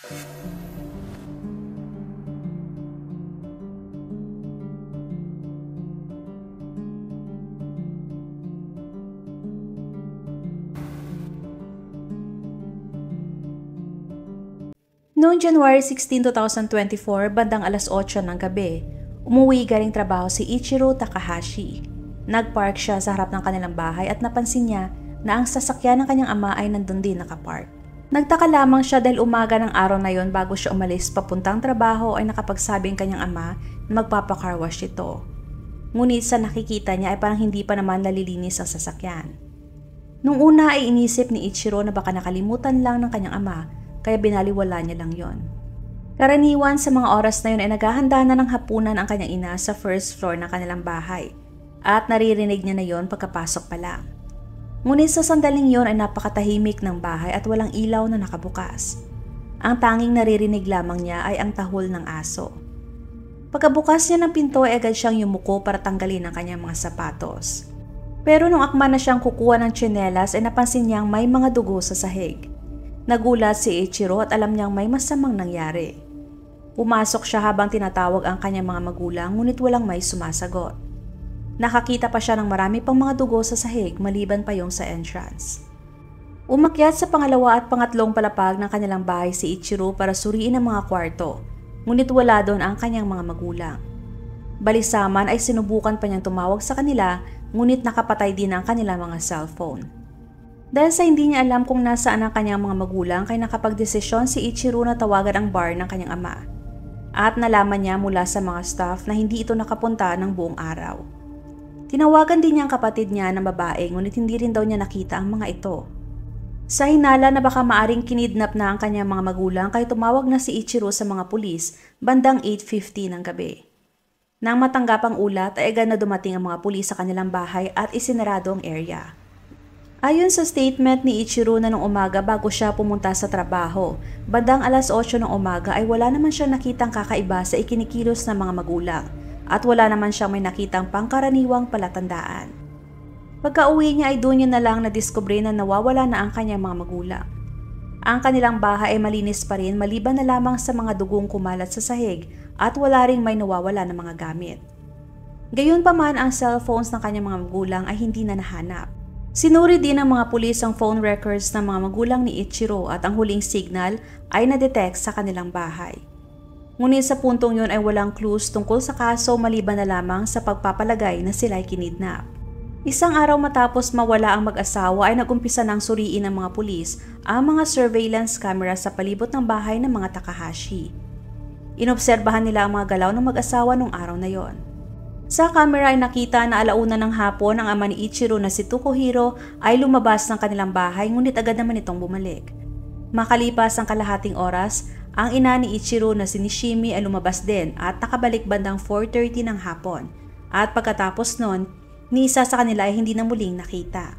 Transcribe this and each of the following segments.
Noong January 16, 2024, bandang alas 8 ng gabi, umuwi galing trabaho si Ichiro Takahashi. Nagpark siya sa harap ng kanilang bahay at napansin niya na ang sasakyan ng kanyang ama ay nandun din nakapark. Nagtaka lamang siya dahil umaga ng araw na yon bago siya umalis papuntang trabaho ay nakapagsabi ang kanyang ama na magpapacar wash ito. Ngunit sa nakikita niya ay parang hindi pa naman nalilinis ang sasakyan. Nung una ay inisip ni Ichiro na baka nakalimutan lang ng kanyang ama kaya binaliwala niya lang yon. Karaniwan sa mga oras na yun ay naghahanda na ng hapunan ang kanyang ina sa first floor ng kanilang bahay at naririnig niya na yon pagkapasok pa lang. Ngunit sa sandaling yon ay napakatahimik ng bahay at walang ilaw na nakabukas. Ang tanging naririnig lamang niya ay ang tahol ng aso. Pagkabukas niya ng pinto ay agad siyang yumuko para tanggalin ang kanyang mga sapatos. Pero nung akma na siyang kukuha ng tsinelas ay napansin niyang may mga dugo sa sahig. Nagulat si Ichiro at alam niyang may masamang nangyari. Pumasok siya habang tinatawag ang kanyang mga magulang ngunit walang may sumasagot. Nakakita pa siya ng marami pang mga dugo sa sahig maliban pa yung sa entrance. Umakyat sa pangalawa at pangatlong palapag ng kanilang bahay si Ichiro para suriin ang mga kwarto, ngunit wala doon ang kanyang mga magulang. Balisaman ay sinubukan pa niyang tumawag sa kanila ngunit nakapatay din ang kanilang mga cellphone. Dahil sa hindi niya alam kung nasaan ang kanyang mga magulang kay nakapagdesisyon si Ichiro na tawagan ang bar ng kanyang ama. At nalaman niya mula sa mga staff na hindi ito nakapunta ng buong araw. Tinawagan din niya ang kapatid niya na babae ngunit hindi rin daw niya nakita ang mga ito. Sa hinala na baka maaring kinidnap na ang kanyang mga magulang kay tumawag na si Ichiro sa mga pulis bandang 8:50 ng gabi. Nang matanggap ang ulat ay agad na dumating ang mga pulis sa kanilang bahay at isinarado ang area. Ayon sa statement ni Ichiro na nung umaga bago siya pumunta sa trabaho, bandang alas 8 ng umaga ay wala naman siyang nakitang kakaiba sa ikinikilos ng mga magulang at wala naman siyang may nakitang pangkaraniwang palatandaan. Pagka-uwi niya ay doon niya na lang nadiskubre na nawawala na ang kanyang mga magulang. Ang kanilang bahay ay malinis pa rin maliban na lamang sa mga dugong kumalat sa sahig at wala ring may nawawala na mga gamit. Gayunpaman ang cellphones ng kanyang mga magulang ay hindi na nahanap. Sinuri din ng mga pulis ang phone records ng mga magulang ni Ichiro at ang huling signal ay na-detect sa kanilang bahay. Ngunit sa puntong yun ay walang clues tungkol sa kaso maliban na lamang sa pagpapalagay na sila ay kinidnap. Isang araw matapos mawala ang mag-asawa ay nagumpisa ng suriin ng mga pulis ang mga surveillance camera sa palibot ng bahay ng mga Takahashi. Inobserbahan nila ang mga galaw ng mag-asawa nung araw na yon. Sa camera ay nakita na alauna ng hapon ang ama ni Ichiro na si Tokuhiro ay lumabas ng kanilang bahay ngunit agad naman itong bumalik. Makalipas ang kalahating oras, ang ina ni Ichiro na si Nishimi ay lumabas din at nakabalik bandang 4:30 ng hapon at pagkatapos nun, ni isa sa kanila ay hindi na muling nakita.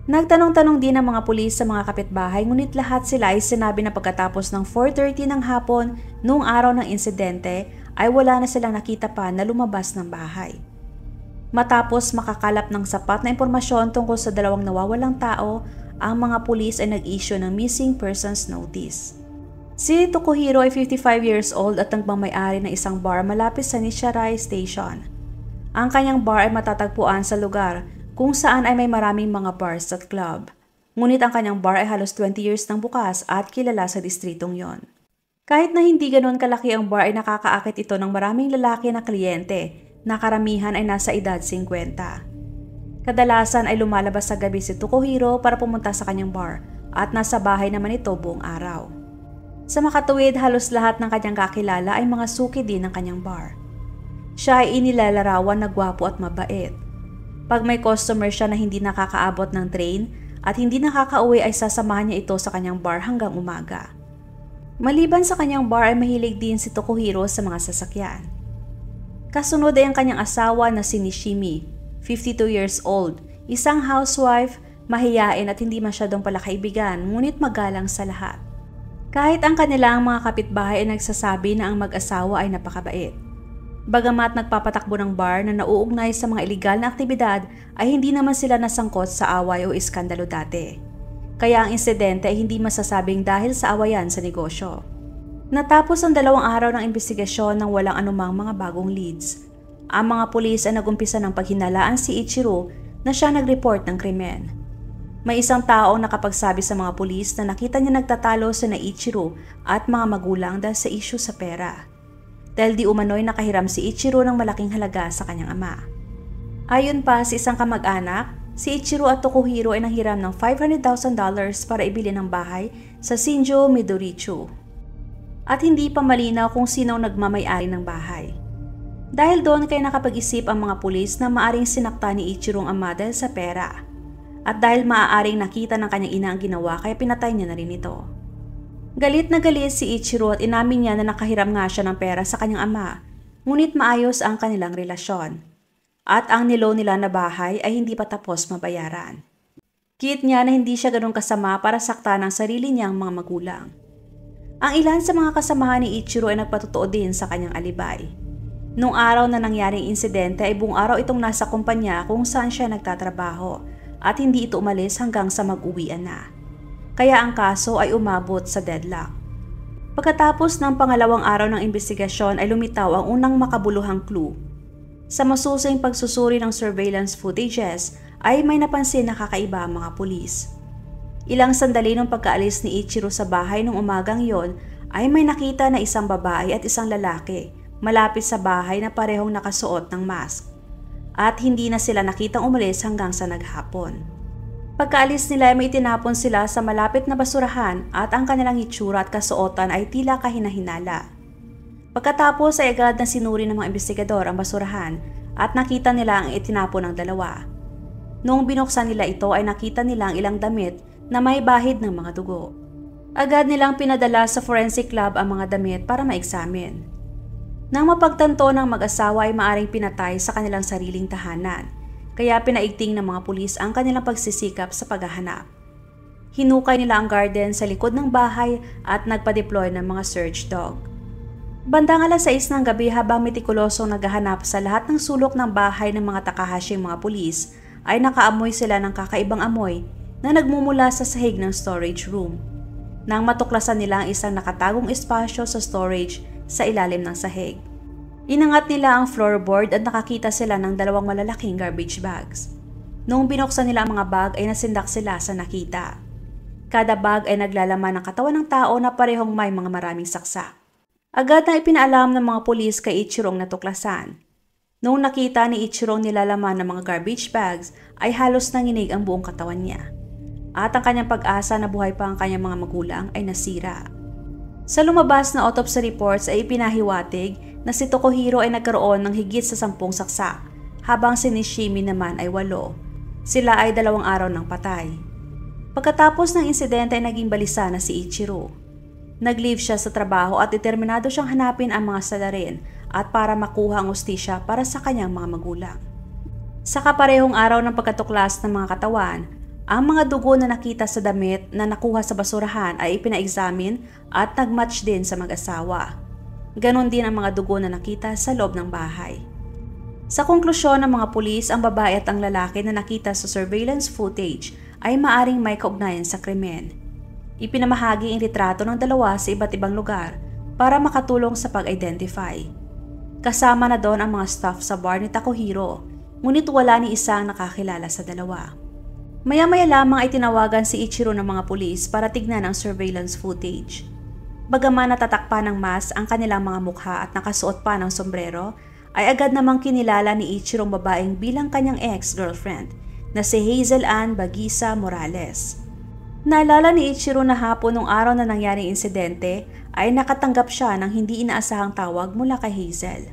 Nagtanong-tanong din ang mga pulis sa mga kapitbahay ngunit lahat sila ay sinabi na pagkatapos ng 4:30 ng hapon noong araw ng insidente ay wala na silang nakita pa na lumabas ng bahay. Matapos makakalap ng sapat na impormasyon tungkol sa dalawang nawawalang tao, ang mga pulis ay nag-issue ng missing persons notice. Si Tokuhiro ay 55 years old at nagmamay-ari ng isang bar malapit sa Nishirai Station. Ang kanyang bar ay matatagpuan sa lugar kung saan ay may maraming mga bars at club. Ngunit ang kanyang bar ay halos 20 years nang bukas at kilala sa distritong yon. Kahit na hindi ganoon kalaki ang bar ay nakakaakit ito ng maraming lalaki na kliyente na karamihan ay nasa edad 50. Kadalasan ay lumalabas sa gabi si Tokuhiro para pumunta sa kanyang bar at nasa bahay naman ito buong araw. Sa makatuwid, halos lahat ng kanyang kakilala ay mga suki din ng kanyang bar. Siya ay inilalarawan na gwapo at mabait. Pag may customer siya na hindi nakakaabot ng train at hindi nakakauwi ay sasamahan niya ito sa kanyang bar hanggang umaga. Maliban sa kanyang bar ay mahilig din si Tokuhiro sa mga sasakyan. Kasunod ay ang kanyang asawa na si Nishimi, 52 years old, isang housewife, mahiyain at hindi masyadong palakaibigan ngunit magalang sa lahat. Kahit ang kanilang mga kapitbahay ay nagsasabi na ang mag-asawa ay napakabait. Bagamat nagpapatakbo ng bar na nauugnay sa mga iligal na aktibidad ay hindi naman sila nasangkot sa away o iskandalo dati. Kaya ang insidente ay hindi masasabing dahil sa awayan sa negosyo. Natapos ang 2 araw ng imbestigasyon ng walang anumang mga bagong leads. Ang mga pulis ay nagumpisa ng paghinalaan si Ichiro na siya nag-report ng krimen. May isang tao nakapagsabi sa mga pulis na nakita niya nagtatalo sina Ichiro at mga magulang dahil sa issue sa pera. Dahil di umano'y nakahiram si Ichiro ng malaking halaga sa kanyang ama. Ayon pa sa isang kamag-anak, si Ichiro at Tokuhiro ay nanghiram ng $500,000 para ibili ng bahay sa Shinjo, Midoricho. At hindi pa malinaw kung sino nagmamay-ari ng bahay. Dahil doon kaya nakapag-isip ang mga pulis na maaring sinakta ni Ichiro ang ama dahil sa pera. At dahil maaaring nakita ng kanyang ina ang ginawa kaya pinatay niya na rin ito. Galit na galit si Ichiro at inamin niya na nakahiram nga siya ng pera sa kanyang ama, ngunit maayos ang kanilang relasyon. At ang niloan nila na bahay ay hindi pa tapos mabayaran. Kit niya na hindi siya ganun kasama para sakta ng sarili niyang mga magulang. Ang ilan sa mga kasamahan ni Ichiro ay nagpatotoo din sa kanyang alibay. Nung araw na nangyaring insidente ay buong araw itong nasa kumpanya kung saan siya nagtatrabaho at hindi ito umalis hanggang sa mag-uwian na. Kaya ang kaso ay umabot sa deadlock. Pagkatapos ng pangalawang araw ng imbestigasyon ay lumitaw ang unang makabuluhang clue. Sa masusing pagsusuri ng surveillance footages ay may napansin na kakaiba ang mga pulis. Ilang sandali nung pagkaalis ni Ichiro sa bahay nung umagang yon ay may nakita na isang babae at isang lalaki malapit sa bahay na parehong nakasuot ng mask. At hindi na sila nakitang umalis hanggang sa naghapon. Pagkaalis nila ay may tinapon sila sa malapit na basurahan at ang kanilang itsura at kasuotan ay tila kahinahinala. Pagkatapos ay agad na sinuri ng mga investigador ang basurahan at nakita nila ang itinapon ng dalawa. Noong binuksan nila ito ay nakita nila ang ilang damit na may bahid ng mga dugo. Agad nilang pinadala sa forensic lab ang mga damit para ma-examine. Nang mapagtanto ng mag-asawa ay maaring pinatay sa kanilang sariling tahanan, kaya pinaigting ng mga pulis ang kanilang pagsisikap sa paghahanap. Hinukay nila ang garden sa likod ng bahay at nagpa-deploy ng mga search dog. Bandang alas 6 ng gabi habang metikulosong naghahanap sa lahat ng sulok ng bahay ng mga Takahashi mga pulis, ay nakaamoy sila ng kakaibang amoy na nagmumula sa sahig ng storage room. Nang matuklasan nila ang isang nakatagong espasyo sa storage sa ilalim ng sahig. Inangat nila ang floorboard at nakakita sila ng 2 malalaking garbage bags. Noong binuksan nila ang mga bag ay nasindak sila sa nakita. Kada bag ay naglalaman ng katawan ng tao na parehong may mga maraming saksak. Agad na ipinaalam ng mga pulis kay Ichiro ang natuklasan. Noong nakita ni Ichiro ang nilalaman ng mga garbage bags ay halos nanginig ang buong katawan niya. At ang kanyang pag-asa na buhay pa ang kanyang mga magulang ay nasira. Sa lumabas na autopsy reports ay ipinahiwatig na si Tokuhiro ay nagkaroon ng higit sa 10 saksak, habang si Nishimi naman ay 8. Sila ay 2 araw ng patay. Pagkatapos ng insidente ay naging balisa na si Ichiro. Nag-leave siya sa trabaho at determinado siyang hanapin ang mga salarin at para makuha ang hustisya para sa kanyang mga magulang. Sa kaparehong araw ng pagkatuklas ng mga katawan, ang mga dugo na nakita sa damit na nakuha sa basurahan ay ipina-examine at nag-match din sa mag-asawa. Ganon din ang mga dugo na nakita sa loob ng bahay. Sa konklusyon ng mga pulis, ang babae at ang lalaki na nakita sa surveillance footage ay maaring may kaugnayan sa krimen. Ipinamahagi ang litrato ng dalawa sa iba't ibang lugar para makatulong sa pag-identify. Kasama na doon ang mga staff sa bar ni Tokuhiro, ngunit wala ni isang nakakilala sa dalawa. Maya-maya lamang ay tinawagan si Ichiro ng mga pulis para tignan ang surveillance footage. Bagaman natatakpan ng mask ang kanilang mga mukha at nakasuot pa ng sombrero, ay agad namang kinilala ni Ichiro ang babaeng bilang kanyang ex-girlfriend na si Hazel Ann Bagisa Morales. Naalala ni Ichiro na hapon nung araw na nangyaring insidente ay nakatanggap siya ng hindi inaasahang tawag mula kay Hazel.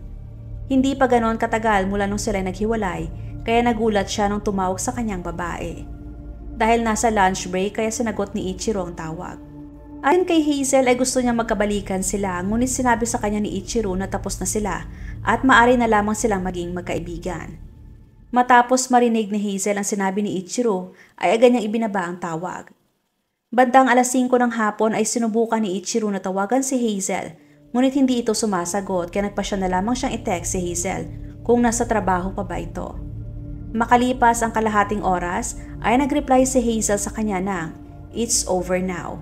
Hindi pa ganoon katagal mula nung sila naghiwalay, kaya nagulat siya nung tumawag sa kanyang babae. Dahil nasa lunch break kaya sinagot ni Ichiro ang tawag. Ayon kay Hazel ay gusto niya magkabalikan sila, ngunit sinabi sa kanya ni Ichiro na tapos na sila at maaari na lamang silang maging magkaibigan. Matapos marinig ni Hazel ang sinabi ni Ichiro ay agad niyang ibinaba ang tawag. Bandang alas 5 ng hapon ay sinubukan ni Ichiro na tawagan si Hazel, ngunit hindi ito sumasagot kaya nagpasya na lamang siyang i-text si Hazel kung nasa trabaho pa ba ito. Makalipas ang kalahating oras ay nag-reply si Hazel sa kanya ng, "It's over now."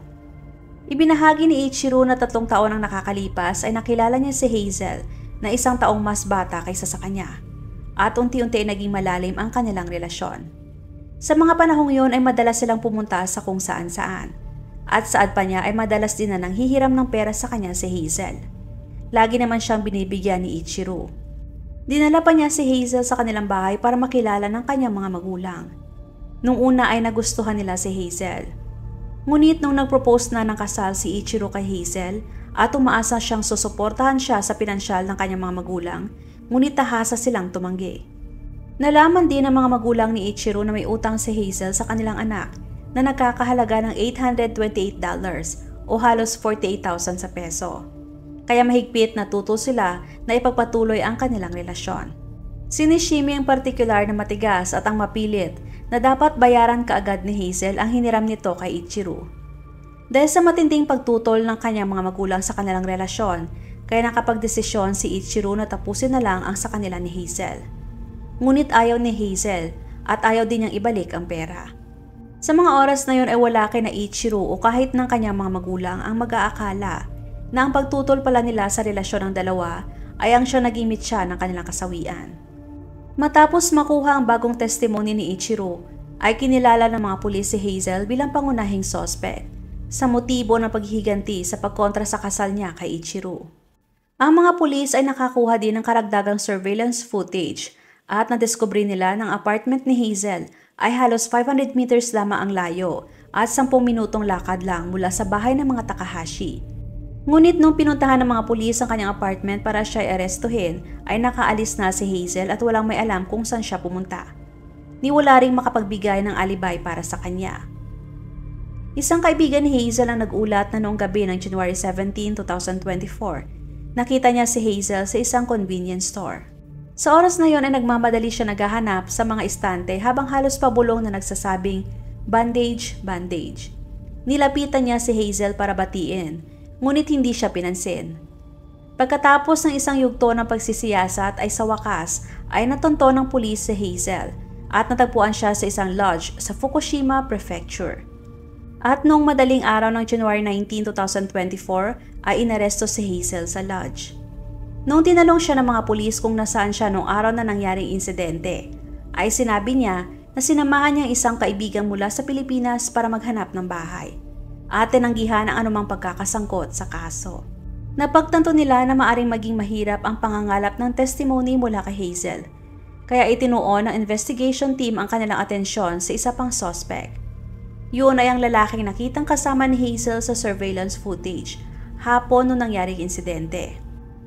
Ibinahagi ni Ichiro na 3 taon ang nakakalipas ay nakilala niya si Hazel na 1 taong mas bata kaysa sa kanya at unti-unti ay naging malalim ang kanilang relasyon. Sa mga panahong yon ay madalas silang pumunta sa kung saan-saan at saad pa niya ay madalas din na nanghihiram ng pera sa kanya si Hazel. Lagi naman siyang binibigyan ni Ichiro. Dinala pa niya si Hazel sa kanilang bahay para makilala ng kanyang mga magulang. Nung una ay nagustuhan nila si Hazel. Ngunit nung nag-propose na ng kasal si Ichiro kay Hazel at umaasa siyang susuportahan siya sa pinansyal ng kanyang mga magulang, ngunit tahasa silang tumanggi. Nalaman din ng mga magulang ni Ichiro na may utang si Hazel sa kanilang anak na nagkakahalaga ng $828 o halos 48,000 sa peso. Kaya mahigpit na tuto sila na ipagpatuloy ang kanilang relasyon. Si Nishimi ang partikular na matigas at ang mapilit na dapat bayaran kaagad ni Hazel ang hiniram nito kay Ichiro. Dahil sa matinding pagtutol ng kanyang mga magulang sa kanilang relasyon, kaya nakapagdesisyon si Ichiro na tapusin na lang ang sa kanila ni Hazel. Ngunit ayaw ni Hazel at ayaw din niyang ibalik ang pera. Sa mga oras na yon ay wala kay na Ichiro o kahit ng kanyang mga magulang ang mag-aakala na ang pagtutol pala nila sa relasyon ng dalawa ay ang siya nagimit siya ng kanilang kasawian. Matapos makuha ang bagong testimony ni Ichiro, ay kinilala ng mga pulis si Hazel bilang pangunahing suspect sa motibo ng paghihiganti sa pagkontra sa kasal niya kay Ichiro. Ang mga pulis ay nakakuha din ng karagdagang surveillance footage at nadiskubre nila ng apartment ni Hazel ay halos 500 meters lamang ang layo at 10 minutong lakad lang mula sa bahay ng mga Takahashi. Ngunit nung pinuntahan ng mga pulis ang kanyang apartment para siya i-arestuhin, ay nakaalis na si Hazel at walang may alam kung saan siya pumunta. Wala ring makapagbigay ng alibay para sa kanya. Isang kaibigan ni Hazel ang nag-ulat na noong gabi ng January 17, 2024, nakita niya si Hazel sa isang convenience store. Sa oras na yon ay nagmamadali siya naghahanap sa mga istante habang halos pabulong na nagsasabing, "Bandage, bandage." Nilapitan niya si Hazel para batiin, ngunit hindi siya pinansin. Pagkatapos ng isang yugto ng pagsisiyasat ay sa wakas ay natunto ng pulis si Hazel at natagpuan siya sa isang lodge sa Fukushima Prefecture. At noong madaling araw ng January 19, 2024 ay inaresto si Hazel sa lodge. Noong tinanong siya ng mga pulis kung nasaan siya noong araw na nangyaring insidente, ay sinabi niya na sinamahan niya isang kaibigan mula sa Pilipinas para maghanap ng bahay at tinanggihan ang anumang pagkakasangkot sa kaso. Napagtanto nila na maaring maging mahirap ang pangangalap ng testimony mula kay Hazel, kaya itinuon ng investigation team ang kanilang atensyon sa isa pang suspect. Yun ay ang lalaking nakitang kasama ni Hazel sa surveillance footage hapon nung nangyaring insidente.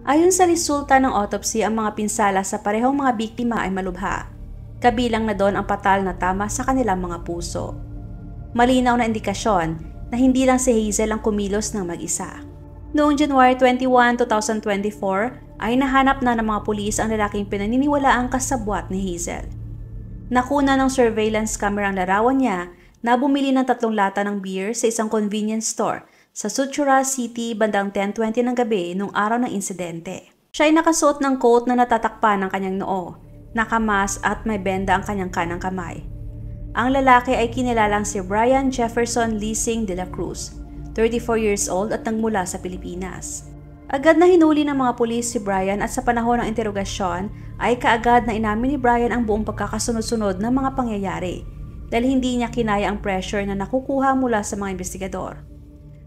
Ayon sa resulta ng autopsy, ang mga pinsala sa parehong mga biktima ay malubha, kabilang na doon ang patal na tama sa kanilang mga puso. Malinaw na indikasyon na hindi lang si Hazel ang kumilos ng mag-isa. Noong January 21, 2024 ay nahanap na ng mga pulis ang lalaking pinaniniwalaang kasabwat ni Hazel. Nakuna ng surveillance camera ang larawan niya na bumili ng 3 lata ng beer sa isang convenience store sa Suchura City bandang 10:20 ng gabi noong araw ng insidente. Siya ay nakasuot ng coat na natatakpan ng kanyang noo, nakamas at may benda ang kanyang kanang kamay. Ang lalaki ay kinilalang si Brian Jefferson Leasing de la Cruz, 34 years old at nagmula sa Pilipinas. Agad na hinuli ng mga pulis si Brian at sa panahon ng interogasyon ay kaagad na inamin ni Brian ang buong pagkakasunod-sunod ng mga pangyayari dahil hindi niya kinaya ang pressure na nakukuha mula sa mga investigador.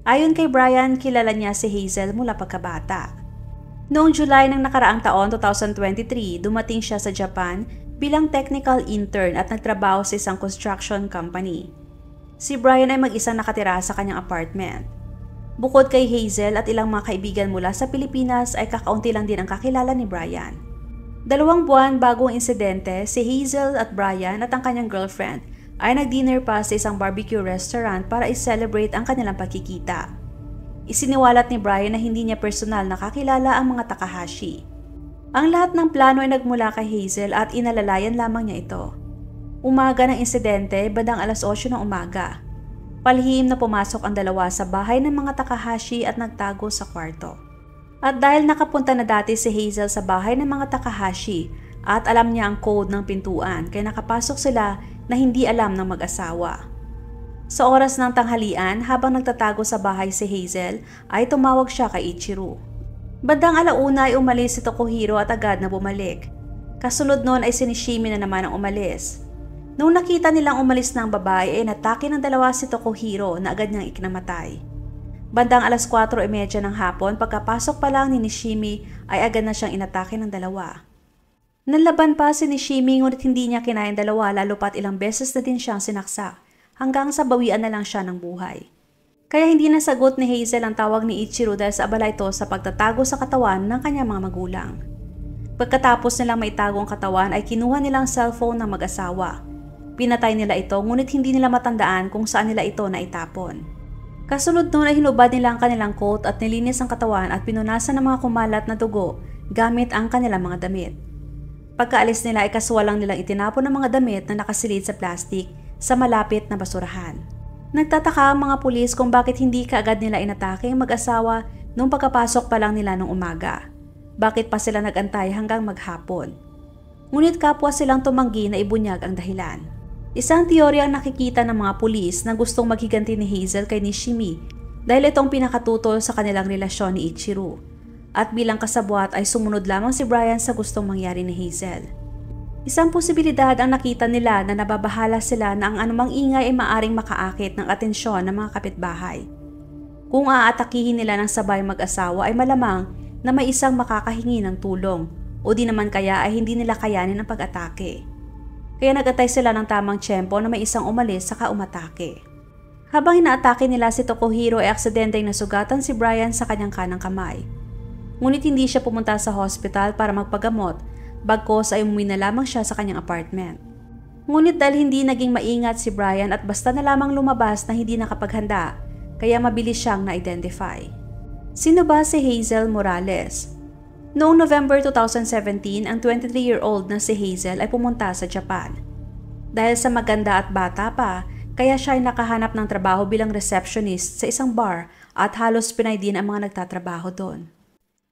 Ayon kay Brian, kilala niya si Hazel mula pagkabata. Noong July ng nakaraang taon, 2023, dumating siya sa Japan bilang technical intern at nagtrabaho sa isang construction company. Si Brian ay mag-isang nakatira sa kanyang apartment. Bukod kay Hazel at ilang mga kaibigan mula sa Pilipinas ay kakaunti lang din ang kakilala ni Brian. 2 buwan bago ang insidente, si Hazel at Brian at ang kanyang girlfriend ay nag-dinner pa sa isang barbecue restaurant para i-celebrate ang kanilang pagkikita. Isiniwalat ni Brian na hindi niya personal nakakilala ang mga Takahashi. Ang lahat ng plano ay nagmula kay Hazel at inalalayan lamang niya ito. Umaga ng insidente, bandang 8:00 ng umaga. Palihim na pumasok ang dalawa sa bahay ng mga Takahashi at nagtago sa kwarto. At dahil nakapunta na dati si Hazel sa bahay ng mga Takahashi at alam niya ang code ng pintuan, kaya nakapasok sila na hindi alam ng mag-asawa. Sa oras ng tanghalian, habang nagtatago sa bahay si Hazel, ay tumawag siya kay Ichiro. Bandang alauna ay umalis si Tokuhiro at agad na bumalik. Kasunod noon ay si Nishimi na naman ang umalis. Nung nakita nilang umalis na ang babae ay natake ng dalawa si Tokuhiro na agad niyang ikinamatay. Bandang alas 4:30 ng hapon, pagkapasok pa lang ni Nishimi ay agad na siyang inatake ng dalawa. Nanlaban pa si Nishimi ngunit hindi niya kinayang dalawa lalo pat ilang beses na din siyang sinaksak hanggang sa bawian na lang siya ng buhay. Kaya hindi nasagot ni Hazel ang tawag ni Ichiro dahil sa abala ito sa pagtatago sa katawan ng kanyang mga magulang. Pagkatapos nilang maitago ang katawan ay kinuha nilang cellphone ng mag-asawa. Pinatay nila ito ngunit hindi nila matandaan kung saan nila ito naitapon. Kasunod noon ay hinubad nila ang kanilang coat at nilinis ang katawan at pinunasan ng mga kumalat na dugo gamit ang kanilang mga damit. Pagkaalis nila ay kasuwalang nilang itinapon ang mga damit na nakasilid sa plastik sa malapit na basurahan. Nagtataka ang mga pulis kung bakit hindi kaagad nila inatake ang mag-asawa nung pagkapasok pa lang nila nung umaga. Bakit pa sila nagantay hanggang maghapon? Ngunit kapwa silang tumanggi na ibunyag ang dahilan. Isang teorya ang nakikita ng mga pulis na gustong maghiganti ni Hazel kay Nishimi dahil itong pinakatutol sa kanilang relasyon ni Ichiro. At bilang kasabwat ay sumunod lamang si Brian sa gustong mangyari ni Hazel. Isang posibilidad ang nakita nila na nababahala sila na ang anumang ingay ay maaring makaakit ng atensyon ng mga kapitbahay. Kung aatakihin nila ng sabay mag-asawa ay malamang na may isang makakahingi ng tulong o di naman kaya ay hindi nila kayanin ang pag-atake. Kaya nag-atay sila ng tamang tiyempo na may isang umalis saka umatake. Habang inaatake nila si Tokuhiro ay aksidenteng nasugatan si Brian sa kanyang kanang kamay. Ngunit hindi siya pumunta sa hospital para magpagamot, bagkos ay umuwi na lamang siya sa kanyang apartment. Ngunit dahil hindi naging maingat si Brian at basta na lamang lumabas na hindi nakapaghanda, kaya mabilis siyang na-identify. Sino ba si Hazel Morales? Noong November 2017, ang 23-year-old na si Hazel ay pumunta sa Japan. Dahil sa maganda at bata pa, kaya siya ay nakahanap ng trabaho bilang receptionist sa isang bar at halos Pinay din ang mga nagtatrabaho doon.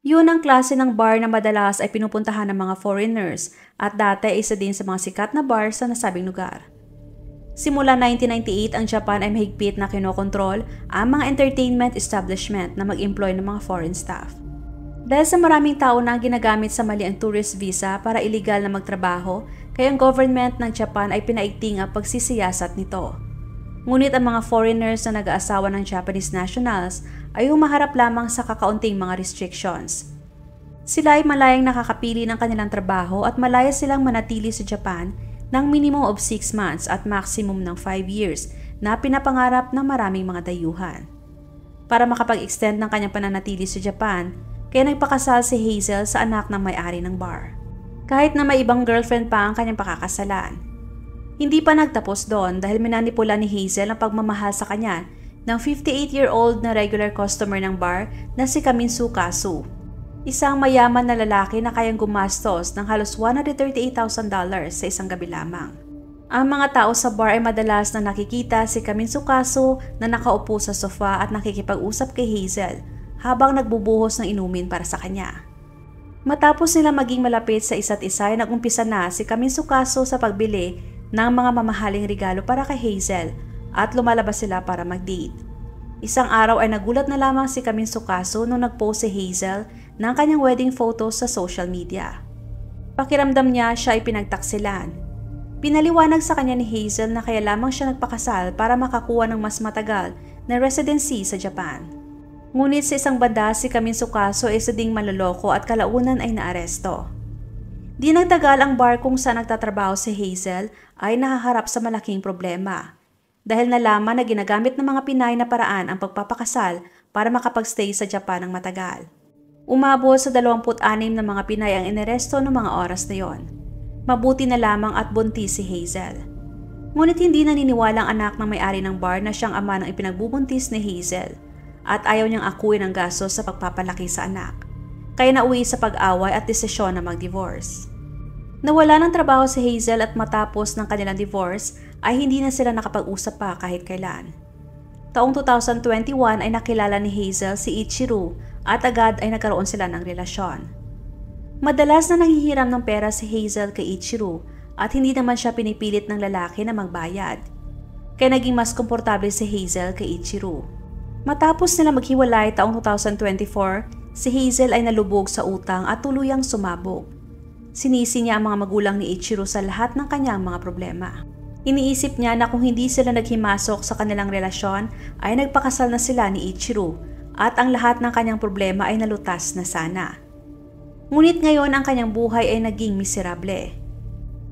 Yun ang klase ng bar na madalas ay pinupuntahan ng mga foreigners at dati ay isa din sa mga sikat na bar sa nasabing lugar. Simula 1998, ang Japan ay mahigpit na kinokontrol ang mga entertainment establishment na mag-employ ng mga foreign staff. Dahil sa maraming tao na ginagamit sa mali ang tourist visa para iligal na magtrabaho, kaya ang government ng Japan ay pinaigting ang pagsisiyasat nito. Ngunit ang mga foreigners na nag-aasawa ng Japanese nationals ay humaharap lamang sa kakaunting mga restrictions. Sila ay malayang nakakapili ng kanilang trabaho at malaya silang manatili sa Japan ng minimum of 6 months at maximum ng 5 years na pinapangarap ng maraming mga dayuhan. Para makapag-extend ng kanyang pananatili sa Japan, kaya nagpakasal si Hazel sa anak ng may-ari ng bar. Kahit na may ibang girlfriend pa ang kanyang pakakasalan. Hindi pa nagtapos doon dahil minanipula ni Hazel ang pagmamahal sa kanya ng 58-year-old na regular customer ng bar na si Kaminsu Kasu. Isang mayaman na lalaki na kayang gumastos ng halos $138,000 sa isang gabi lamang. Ang mga tao sa bar ay madalas na nakikita si Kaminsu Kasu na nakaupo sa sofa at nakikipag-usap kay Hazel habang nagbubuhos ng inumin para sa kanya. Matapos nila maging malapit sa isa't isa ay nag-umpisa na si Kaminsu Kasu sa pagbili ng mga mamahaling regalo para kay Hazel at lumalabas sila para mag-date. Isang araw ay nagulat na lamang si Kaminsu Kasu nung nag-post si Hazel ng kanyang wedding photos sa social media. Pakiramdam niya siya ay pinagtaksilan. Pinaliwanag sa kanya ni Hazel na kaya lamang siya nagpakasal para makakuha ng mas matagal na residency sa Japan. Ngunit sa isang banda si Kaminsu Kasu ay isa ding maloloko at kalaunan ay naaresto. Di nagtagal ang bar kung saan nagtatrabaho si Hazel ay nahaharap sa malaking problema dahil nalaman na ginagamit ng mga Pinay na paraan ang pagpapakasal para makapagstay sa Japan ng matagal. Umabot sa 26 na mga Pinay ang inaresto ng mga oras na yon. Mabuti na lamang at buntis si Hazel. Ngunit hindi naniniwala ang anak ng may-ari ng bar na siyang ama ng ipinagbubuntis ni Hazel at ayaw niyang akuin ang gastos sa pagpapalaki sa anak. Kaya nauwi sa pag-away at desisyon na mag-divorce. Nawala ng trabaho si Hazel at matapos ng kanilang divorce ay hindi na sila nakapag-usap pa kahit kailan. Taong 2021 ay nakilala ni Hazel si Ichiro at agad ay nagkaroon sila ng relasyon. Madalas na nanghihiram ng pera si Hazel kay Ichiro at hindi naman siya pinipilit ng lalaki na magbayad. kaya naging mas komportable si Hazel kay Ichiro. Matapos nila maghiwalay taong 2024, si Hazel ay nalubog sa utang at tuluyang sumabog. Sinisi niya ang mga magulang ni Ichiro sa lahat ng kanyang mga problema. Iniisip niya na kung hindi sila naghimasok sa kanilang relasyon ay nagpakasal na sila ni Ichiro at ang lahat ng kanyang problema ay nalutas na sana. Ngunit ngayon ang kanyang buhay ay naging miserable.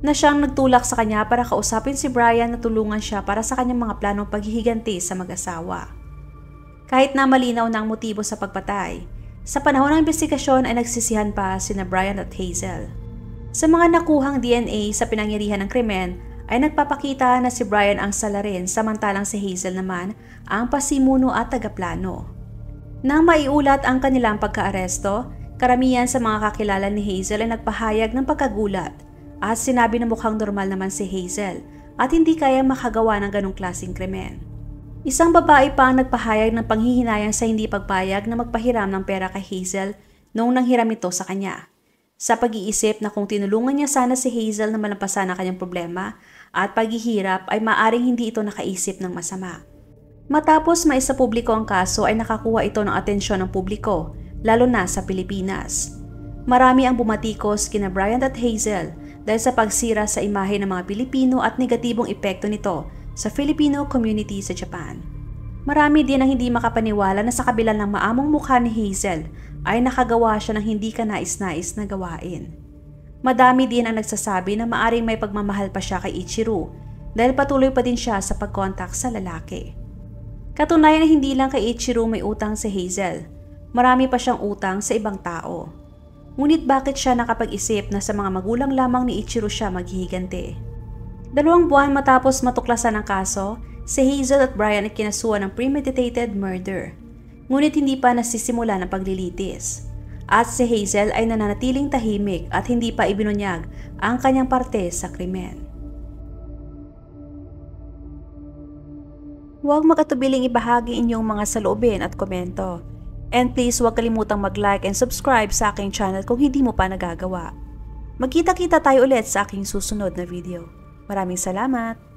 Na siyang nagtulak sa kanya para kausapin si Brian na tulungan siya para sa kanyang mga planong paghihiganti sa mag-asawa. Kahit na malinaw na ang motibo sa pagpatay, sa panahon ng investigasyon ay nagsisihan pa sina Brian at Hazel. Sa mga nakuhang DNA sa pinangyarihan ng krimen ay nagpapakita na si Brian ang salarin samantalang si Hazel naman ang pasimuno at tagaplano. Nang maiulat ang kanilang pagkaaresto, karamihan sa mga kakilala ni Hazel ay nagpahayag ng pagkagulat at sinabi na mukhang normal naman si Hazel at hindi kayang makagawa ng ganong klaseng krimen. Isang babae pa ang nagpahayag ng panghihinayang sa hindi pagpayag na magpahiram ng pera kay Hazel noong nanghiram ito sa kanya. Sa pag-iisip na kung tinulungan niya sana si Hazel na malampasan ang kanyang problema at paghihirap ay maaring hindi ito nakaisip ng masama. Matapos maisapubliko ang kaso ay nakakuha ito ng atensyon ng publiko, lalo na sa Pilipinas. Marami ang bumatikos kina Brian at Hazel dahil sa pagsira sa imahe ng mga Pilipino at negatibong epekto nito sa Filipino community sa Japan. Marami din ang hindi makapaniwala na sa kabila ng maamong mukha ni Hazel ay nakagawa siya ng hindi kanais-nais na gawain. Madami din ang nagsasabi na maaring may pagmamahal pa siya kay Ichiro dahil patuloy pa din siya sa pagkontak sa lalaki. Katunayan na hindi lang kay Ichiro may utang si Hazel. Marami pa siyang utang sa ibang tao. Ngunit bakit siya nakapag-isip na sa mga magulang lamang ni Ichiro siya maghihiganti? 2 buwan matapos matuklasan ang kaso, si Hazel at Brian ay kinasuhan ng premeditated murder. Ngunit hindi pa nasisimula ng paglilitis. At si Hazel ay nananatiling tahimik at hindi pa ibinunyag ang kanyang parte sa krimen. Huwag mag-atubiling ibahagi inyong mga saloobin at komento. And please huwag kalimutang mag-like and subscribe sa aking channel kung hindi mo pa nagagawa. Magkita-kita tayo ulit sa aking susunod na video. Maraming salamat!